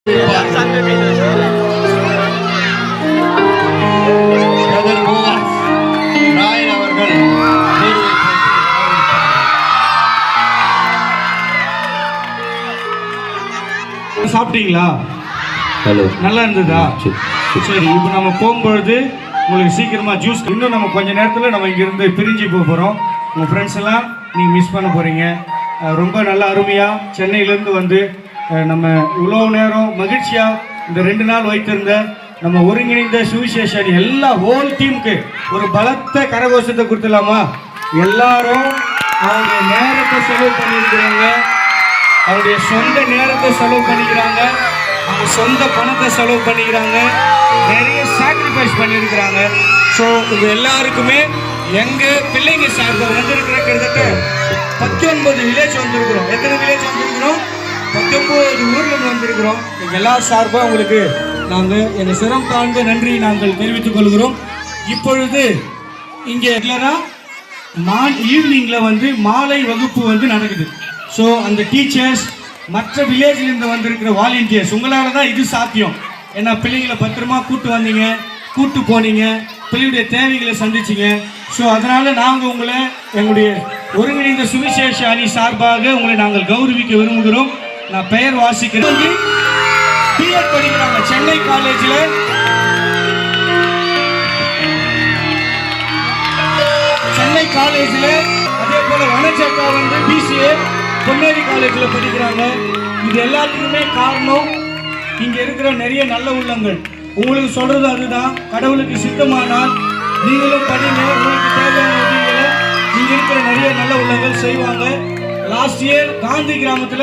சாப்பிட்டீங்களா? ஹலோ, நல்லா இருந்ததா? சரி, இப்போ நம்ம போகும்பொழுது உங்களுக்கு சீக்கிரமா ஜூஸ், இன்னும் நம்ம கொஞ்ச நேரத்தில் நம்ம இங்கிருந்து பிரிஞ்சு போகிறோம். உங்கள் ஃப்ரெண்ட்ஸ் எல்லாம் நீங்கள் மிஸ் பண்ண போகிறீங்க. ரொம்ப நல்லா அருமையாக சென்னையிலேருந்து வந்து நம்ம இவ்வளோ நேரம் மகிழ்ச்சியாக இந்த 2 நாள் வைத்திருந்த நம்ம ஒருங்கிணைந்த சுவிசேஷன் எல்லா ஹோல் டீமுக்கு ஒரு பலத்த கரகோஷத்தை கொடுத்துடலாமா? எல்லாரும் அவங்க நேரத்தை செலவு பண்ணியிருக்கிறாங்க, அவருடைய சொந்த நேரத்தை செலவு பண்ணிக்கிறாங்க, அவங்க சொந்த பணத்தை செலவு பண்ணிக்கிறாங்க, நிறைய சாக்ரிஃபைஸ் பண்ணியிருக்கிறாங்க. ஸோ இது எல்லாருக்குமே எங்கள் பிள்ளைங்க சார்பாக வந்திருக்கிற கிட்டத்தட்ட 19 வில்லேஜ் வந்திருக்கிறோம். எத்தனை வில்லேஜ் வந்திருக்கிறோம்? 19 ஊர்லேருந்து வந்திருக்கிறோம். எங்கள் எல்லா சார்பாக உங்களுக்கு நாங்கள் எங்கள் சிரம் தாழ்ந்த நன்றியை நாங்கள் தெரிவித்துக் கொள்கிறோம். இப்பொழுது இங்கே ரெகுலராக ஈவினிங்கில் வந்து மாலை வகுப்பு வந்து நடக்குது. ஸோ அந்த டீச்சர்ஸ், மற்ற வில்லேஜ்லேருந்து வந்திருக்கிற வாலண்டியர்ஸ், உங்களால் தான் இது சாத்தியம். ஏன்னா பிள்ளைங்களை பத்திரமா கூட்டு வந்தீங்க, கூட்டு போனீங்க, பிள்ளையுடைய தேவைகளை சந்திச்சிங்க. ஸோ அதனால் நாங்கள் உங்களை எங்களுடைய ஒருங்கிணைந்த சுவிசேஷ அணி சார்பாக உங்களை நாங்கள் கௌரவிக்க விரும்புகிறோம். நான் பெயர் வாசிக்கிறேன். பிஎட் படிக்கிறாங்க சென்னை காலேஜில். சென்னை காலேஜில் அதே போல் வனச்சக்கா வந்து பிசிஏ பொன்னேரி காலேஜில் படிக்கிறாங்க. இது எல்லாத்துக்குமே காரணம் இங்கே இருக்கிற நிறைய நல்ல உள்ளங்கள். உங்களுக்கு சொல்கிறது அதுதான், கடவுளுக்கு சித்தமானால் நீங்களும் படிங்க, உங்களுக்கு தேவையான உதவிகளை இங்கே இருக்கிற நிறைய நல்ல உள்ளங்கள் செய்வாங்க. லாஸ்ட் இயர் காந்தி கிராமத்தில்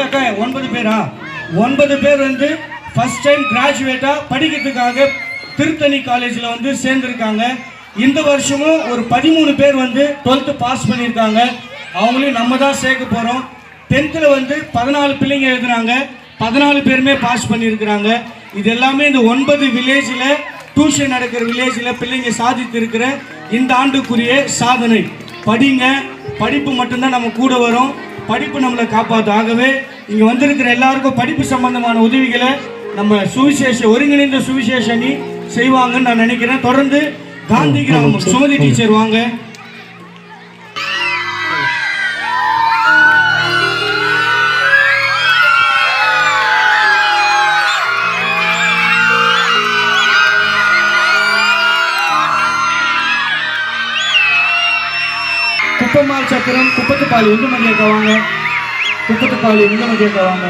9 பேர் வந்து ஃபர்ஸ்ட் டைம் கிராஜுவேட்டாக படிக்கிறதுக்காக திருத்தணி காலேஜில் வந்து சேர்ந்துருக்காங்க. இந்த வருஷமும் ஒரு 13 பேர் வந்து 12th பாஸ் பண்ணியிருக்காங்க. அவங்களையும் நம்ம தான் சேர்க்க போகிறோம். 10th வந்து 14 பிள்ளைங்க எழுதுனாங்க, 14 பேருமே பாஸ் பண்ணியிருக்கிறாங்க. இது எல்லாமே இந்த 9 வில்லேஜில், டியூஷன் நடக்கிற வில்லேஜில் பிள்ளைங்க சாதித்து இருக்கிற இந்த ஆண்டுக்குரிய சாதனை. படிங்க, படிப்பு மட்டும்தான் நம்ம கூட வரும், படிப்பு நம்மளை காப்பாற்றும். ஆகவே இங்கே வந்திருக்கிற எல்லாருக்கும் படிப்பு சம்பந்தமான உதவிகளை நம்ம ஒருங்கிணைந்த சுவிசேஷ அணி செய்வாங்கன்னு நான் நினைக்கிறேன். தொடர்ந்து காந்தி கிராமம் சுமதி டீச்சர் வாங்க. குப்பம்மாள் சக்கரம் குப்பத்துப்பாளி உண்டு மதியக்கா வாங்க. குப்பத்துப்பாளி உண்டு மதியக்கா வாங்க.